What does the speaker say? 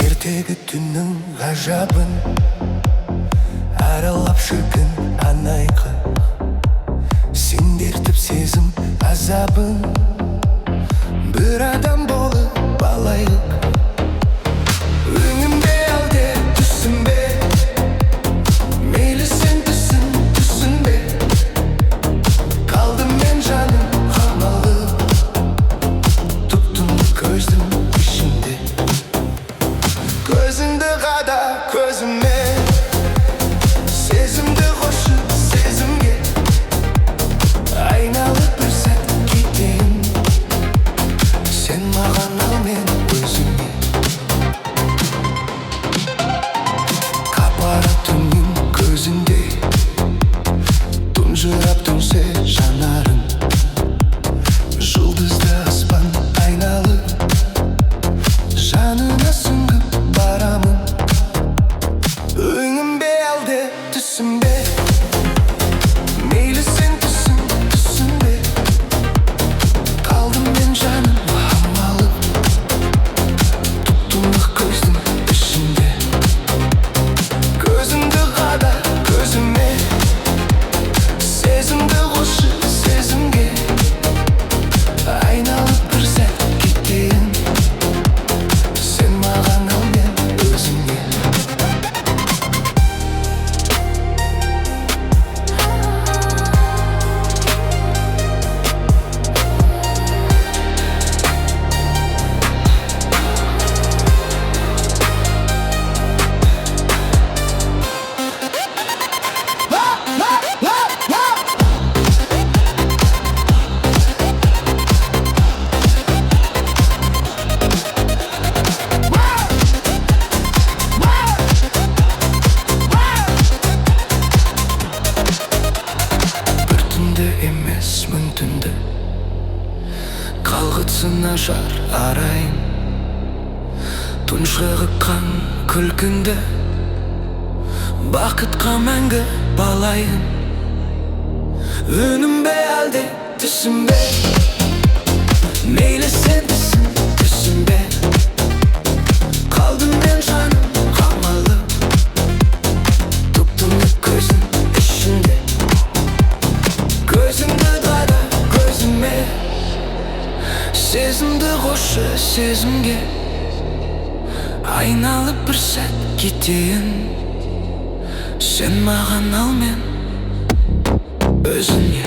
Ертегі түннің ғажабын аралап шіркін анайқы сендертіп сезім азабын бір адам болып балайық өңім бе әлде түсім бе мейлі сен түсін бе қалдым мен жаным қамалы тұп-тұнық көздің ішінде көзіңді қада көзіме сезімді қошы сезімге айналып бір сәт кетейін сен маған ал мен өзіңе қапара түннің көзінде тұнжырап түнсе жанарың жұлдызды аспан айналып жанына сүңгіп барамын өңім бе әлде түсім бе мейлі сен түсін бе қалдым мен жаным қамалып тұп-тұнық көздің ішінде көзіңді қада көзіме сезімді қошы сезімге айналып бір сәт кетейін сен маған ал мен өзіңе бір түнді емес мың түнді қалғытсын ажар арайын тұншығыққан күлкіңді бақытқа мәңгі балайын өңім бе әлде түсім бе мейлі сен түсін бе қалдым мен жаным қамалып тұп-тұнық көздің ішінде көзіңді қада көзіме сезімді қошы сезімге айналып бір сәт кетейін сен маған ал мен өзіңе